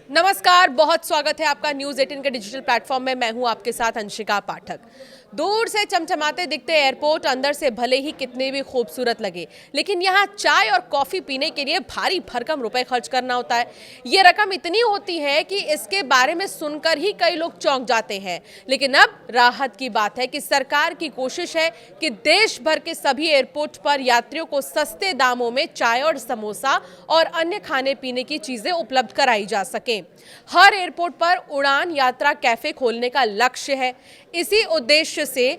नमस्कार, बहुत स्वागत है आपका न्यूज़ 18 के डिजिटल प्लेटफॉर्म में। मैं हूं आपके साथ अंशिका पाठक। दूर से चमचमाते दिखते एयरपोर्ट अंदर से भले ही कितने भी खूबसूरत लगे, लेकिन यहां चाय और कॉफ़ी पीने के लिए भारी भरकम रुपए खर्च करना होता है। ये रकम इतनी होती है कि इसके बारे में सुनकर ही कई लोग चौंक जाते हैं। लेकिन अब राहत की बात है कि सरकार की कोशिश है कि देश भर के सभी एयरपोर्ट पर यात्रियों को सस्ते दामों में चाय और समोसा और अन्य खाने पीने की चीज़ें उपलब्ध कराई जा सके। हर एयरपोर्ट पर उड़ान यात्रा कैफे खोलने का लक्ष्य है। इसी उद्देश्य से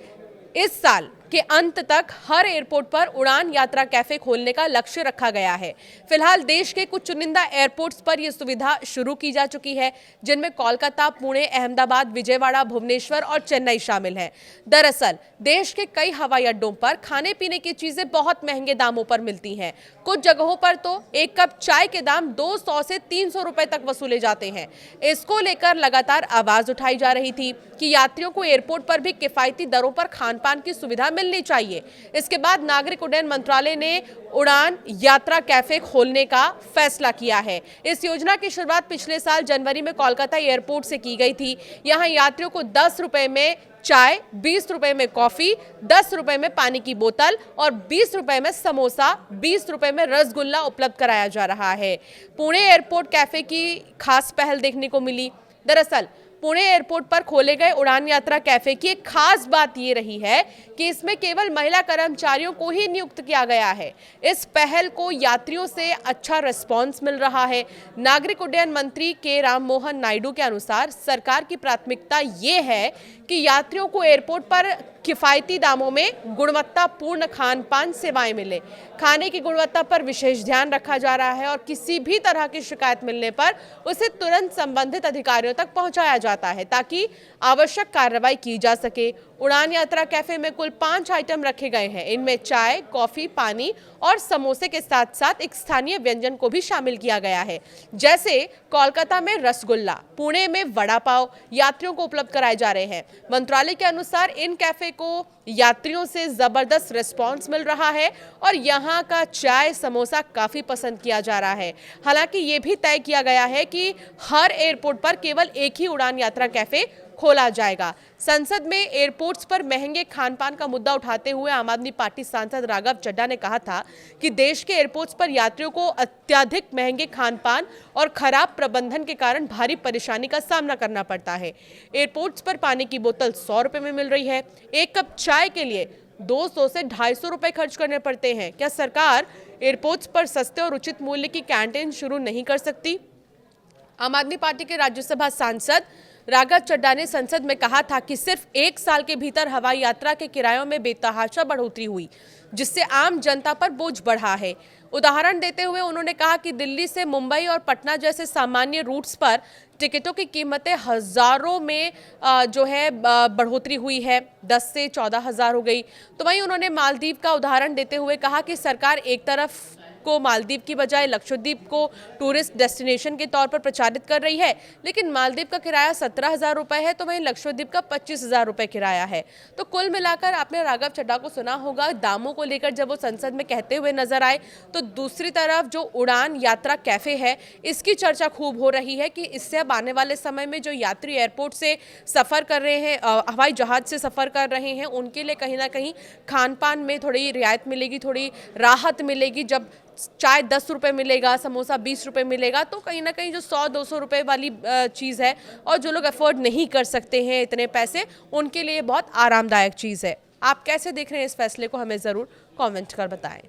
इस साल के अंत तक हर एयरपोर्ट पर उड़ान यात्रा कैफे खोलने का लक्ष्य रखा गया है। फिलहाल देश के कुछ चुनिंदा एयरपोर्ट्स पर यह सुविधा शुरू की जा चुकी है, जिनमें कोलकाता, पुणे, अहमदाबाद, विजयवाड़ा, भुवनेश्वर और चेन्नई शामिल हैं। दरअसल देश के कई हवाई अड्डों पर खाने पीने की चीजें बहुत महंगे दामों पर मिलती हैं। कुछ जगहों पर तो एक कप चाय के दाम 200 से 300 रुपए तक वसूले जाते हैं। इसको लेकर लगातार आवाज उठाई जा रही थी कि यात्रियों को एयरपोर्ट पर भी किफायती दरों पर खान पान की सुविधा मिलनी चाहिए। इसके बाद नागरिक उड्डयन मंत्रालय ने उड़ान यात्रा कैफे खोलने का फैसला किया है। इस योजना की शुरुआत पिछले साल जनवरी में कोलकाता एयरपोर्ट से की गई थी। यहां यात्रियों को 10 रुपए में चाय, 20 रुपए में कॉफी, 10 रुपए में पानी की बोतल और 20 रुपए में समोसा, 20 रुपए में रसगुल्ला उपलब्ध कराया जा रहा है। पुणे एयरपोर्ट कैफे की खास पहल देखने को मिली। दरअसल पुणे एयरपोर्ट पर खोले गए उड़ान यात्रा कैफे की एक खास बात ये रही है कि इसमें केवल महिला कर्मचारियों को ही नियुक्त किया गया है। इस पहल को यात्रियों से अच्छा रिस्पांस मिल रहा है। नागरिक उड्डयन मंत्री के राम मोहन नायडू के अनुसार सरकार की प्राथमिकता ये है कि यात्रियों को एयरपोर्ट पर किफायती दामों में गुणवत्तापूर्ण खान पान सेवाएं मिले। खाने की गुणवत्ता पर विशेष ध्यान रखा जा रहा है और किसी भी तरह की शिकायत मिलने पर उसे तुरंत संबंधित अधिकारियों तक पहुंचाया जाता है ताकि आवश्यक कार्रवाई की जा सके। उड़ान यात्रा कैफे में कुल 5 आइटम रखे गए हैं। इनमें चाय, कॉफी, पानी और समोसे के साथ साथ एक स्थानीय व्यंजन को भी शामिल किया गया है, जैसे कोलकाता में रसगुल्ला, पुणे में वड़ा पाव यात्रियों को उपलब्ध कराए जा रहे हैं। मंत्रालय के अनुसार इन कैफे को यात्रियों से जबरदस्त रिस्पांस मिल रहा है और यहाँ का चाय समोसा काफी पसंद किया जा रहा है। हालांकि ये भी तय किया गया है कि हर एयरपोर्ट पर केवल एक ही उड़ान यात्रा कैफे खोला जाएगा। संसद में एयरपोर्ट्स पर महंगे खान पान का मुद्दा उठाते हुए आम आदमी पार्टी सांसद राघव चड्ढा ने कहा था कि देश के एयरपोर्ट्स पर यात्रियों को अत्यधिक महंगे खान पान और खराब प्रबंधन के कारण भारी परेशानी का सामना करना पड़ता है। एयरपोर्ट्स पर पानी की बोतल 100 रुपए में मिल रही है। एक कप चाय के लिए 200 से 250 रुपए खर्च करने पड़ते हैं। क्या सरकार एयरपोर्ट्स पर सस्ते और उचित मूल्य की कैंटीन शुरू नहीं कर सकती? आम आदमी पार्टी के राज्यसभा सांसद राघव चड्ढा ने संसद में कहा था कि सिर्फ 1 साल के भीतर हवाई यात्रा के किरायों में बेतहाशा बढ़ोतरी हुई, जिससे आम जनता पर बोझ बढ़ा है। उदाहरण देते हुए उन्होंने कहा कि दिल्ली से मुंबई और पटना जैसे सामान्य रूट्स पर टिकटों की कीमतें हजारों में बढ़ोतरी हुई है, 10 से 14 हजार हो गई। तो वहीं उन्होंने मालदीव का उदाहरण देते हुए कहा कि सरकार एक तरफ को मालदीव की बजाय लक्षद्वीप को टूरिस्ट डेस्टिनेशन के तौर पर प्रचारित कर रही है, लेकिन मालदीव का किराया 17,000 रुपए है तो वहीं लक्षद्वीप का 25,000 रुपए किराया है। तो कुल मिलाकर आपने राघव चड्ढा को सुना होगा दामों को लेकर जब वो संसद में कहते हुए नजर आए, तो दूसरी तरफ जो उड़ान यात्रा कैफे है इसकी चर्चा खूब हो रही है कि इससे अब आने वाले समय में जो यात्री एयरपोर्ट से सफर कर रहे हैं, हवाई जहाज से सफर कर रहे हैं, उनके लिए कहीं ना कहीं खान पान में थोड़ी रियायत मिलेगी, थोड़ी राहत मिलेगी। जब चाय 10 रुपए मिलेगा, समोसा 20 रुपए मिलेगा, तो कहीं ना कहीं जो 100-200 रुपए वाली चीज़ है और जो लोग अफोर्ड नहीं कर सकते हैं इतने पैसे, उनके लिए बहुत आरामदायक चीज़ है। आप कैसे देख रहे हैं इस फैसले को, हमें ज़रूर कमेंट कर बताएं।